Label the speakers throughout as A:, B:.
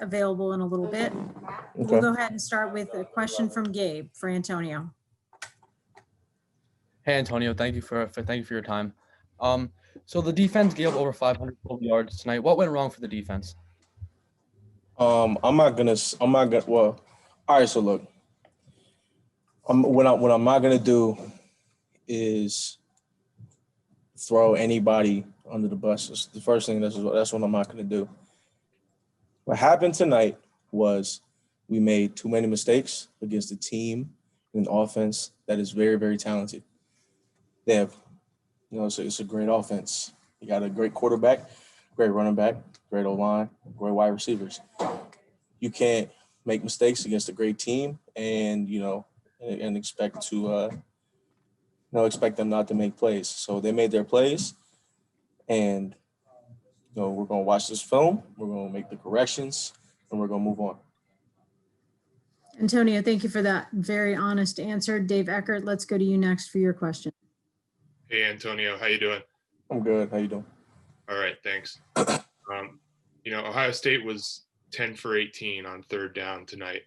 A: available in a little bit. We'll go ahead and start with a question from Gabe for Antonio.
B: Hey Antonio, thank you for your time. So the defense gave up over 500 total yards tonight. What went wrong for the defense?
C: Well, all right, so look, what I'm not gonna do is throw anybody under the bus. It's the first thing. That's what I'm not gonna do. What happened tonight was we made too many mistakes against a team and an offense that is very, very talented. They have, it's a great offense. You got a great quarterback, great running back, great O-line, great wide receivers. You can't make mistakes against a great team and expect them not to make plays. So they made their plays, and we're going to watch this film, we're going to make the corrections, and we're going to move on.
A: Antonio, thank you for that very honest answer. Dave Eckert, let's go to you next for your question.
D: Hey, Antonio, how you doing?
C: I'm good. How you doing?
D: All right, thanks. Ohio State was 10 for 18 on third down tonight.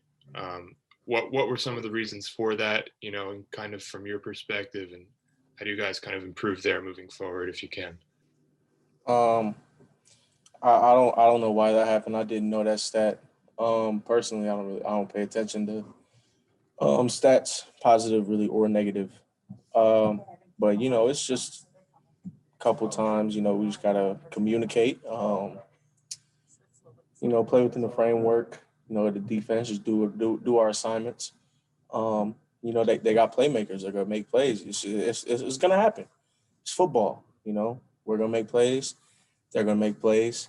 D: What were some of the reasons for that, and kind of from your perspective, and how do you guys kind of improve there moving forward if you can?
C: I don't know why that happened. I didn't know that stat. Personally, I don't pay attention to stats, positive really or negative. But it's just a couple times, we just gotta communicate. Play within the framework. The defense just do our assignments. They got playmakers. They're gonna make plays. It's gonna happen. It's football. We're gonna make plays. They're gonna make plays.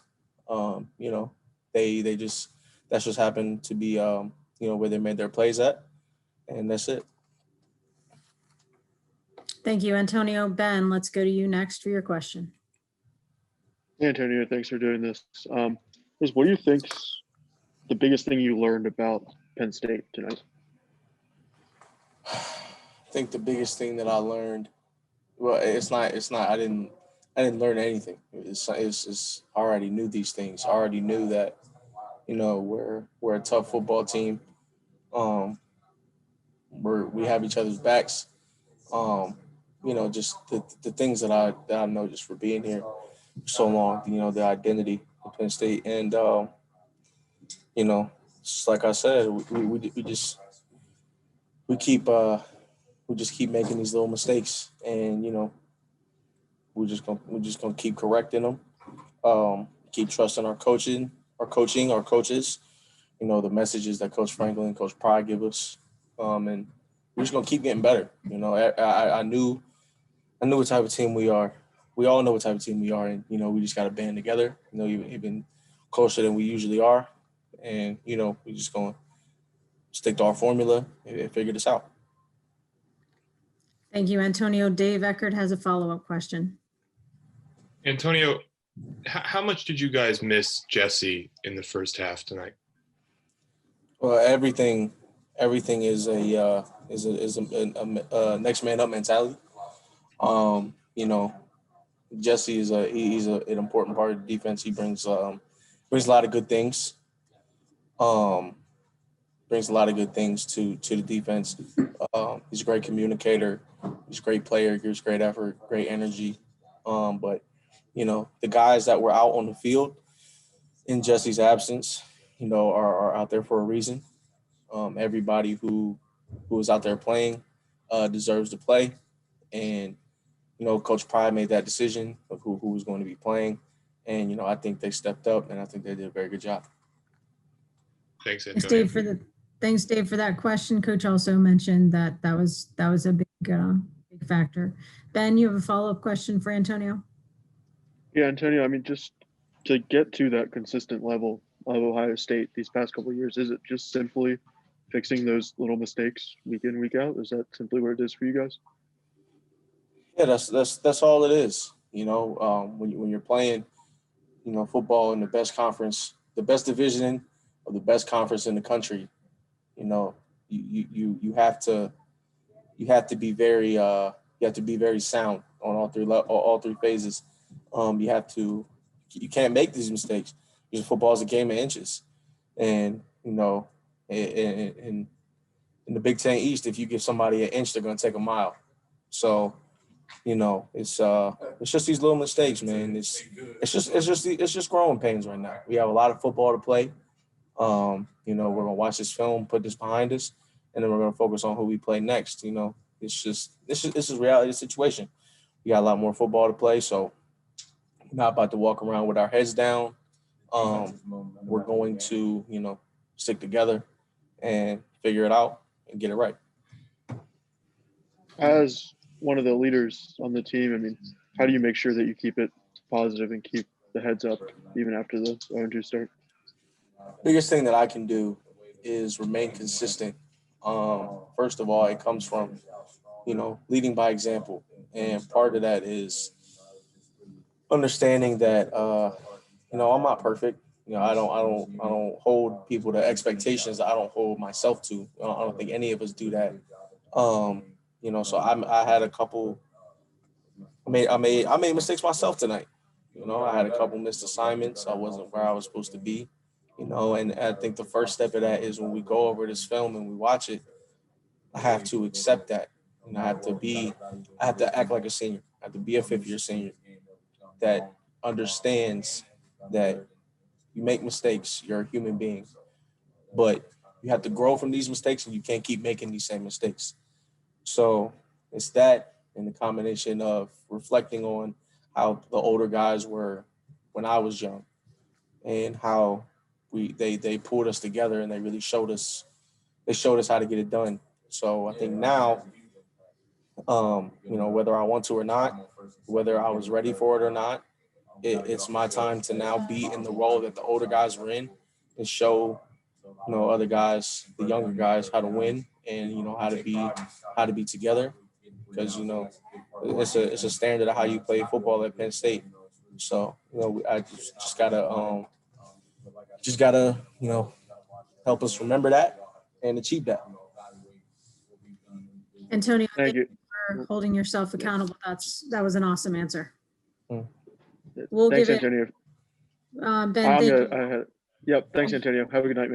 C: That's just happened to be where they made their plays at, and that's it.
A: Thank you, Antonio. Ben, let's go to you next for your question.
E: Hey, Antonio, thanks for doing this. What do you think's the biggest thing you learned about Penn State tonight?
C: I think the biggest thing that I learned, it's not. I didn't learn anything. It's I already knew these things. I already knew that, we're a tough football team. We have each other's backs. Just the things that I know just for being here for so long. The identity of Penn State, and just like I said, we just keep making these little mistakes, and we're just gonna keep correcting them. Keep trusting our coaching, our coaches. The messages that Coach Franklin and Coach Pride give us, and we're just gonna keep getting better. I knew what type of team we are. We all know what type of team we are, and we just got to band together. Even closer than we usually are, and we're just gonna stick to our formula and figure this out.
A: Thank you, Antonio. Dave Eckert has a follow-up question.
D: Antonio, how much did you guys miss Jesse in the first half tonight?
C: Well, everything is a next man up mentality. Jesse is an important part of the defense. He brings a lot of good things. Brings a lot of good things to the defense. He's a great communicator. He's a great player. Gives great effort, great energy. But the guys that were out on the field in Jesse's absence, are out there for a reason. Everybody who is out there playing deserves to play, and Coach Pride made that decision of who was going to be playing, and I think they stepped up, and I think they did a very good job.
D: Thanks, Antonio.
A: Thanks, Dave, for that question. Coach also mentioned that was a big factor. Ben, you have a follow-up question for Antonio?
E: Yeah, Antonio, just to get to that consistent level of Ohio State these past couple of years, is it just simply fixing those little mistakes week in, week out? Is that simply what it is for you guys?
C: Yeah, that's all it is. When you're playing, football in the best conference, the best division of the best conference in the country, you have to be very sound on all three phases. You can't make these mistakes because football is a game of inches. And, you know, in the Big Ten East, if you give somebody an inch, they're going to take a mile. So, you know, it's just these little mistakes, man. It's just growing pains right now. We have a lot of football to play. You know, we're gonna watch this film, put this behind us, and then we're gonna focus on who we play next. You know, this is reality of the situation. We got a lot more football to play, so we're not about to walk around with our heads down. We're going to, you know, stick together and figure it out and get it right.
E: As one of the leaders on the team, I mean, how do you make sure that you keep it positive and keep the heads up even after the 0-2 start?
C: Biggest thing that I can do is remain consistent. First of all, it comes from, you know, leading by example, and part of that is understanding that, you know, I'm not perfect. You know, I don't hold people to expectations that I don't hold myself to. I don't think any of us do that. You know, so I had a couple. I made mistakes myself tonight. You know, I had a couple missed assignments. I wasn't where I was supposed to be. You know, and I think the first step of that is when we go over this film and we watch it, I have to accept that. And I have to act like a senior. I have to be a fifth-year senior that understands that you make mistakes. You're a human being, but you have to grow from these mistakes, and you can't keep making these same mistakes. So it's that, and the combination of reflecting on how the older guys were when I was young, and how they pulled us together, and they really showed us how to get it done. So I think now, you know, whether I want to or not, whether I was ready for it or not, it's my time to now be in the role that the older guys were in, and show, you know, other guys, the younger guys, how to win, and, you know, how to be together, because, you know, it's a standard of how you play football at Penn State. So, you know, I just gotta, you know, help us remember that and achieve that.
A: Antonio,
E: Thank you.
A: for holding yourself accountable. That was an awesome answer.
C: Mm.
A: We'll
E: Thanks,
A: give it,
E: Antonio.
A: Ben, thank you.
E: Yep. Thanks, Antonio. Have a good night, man.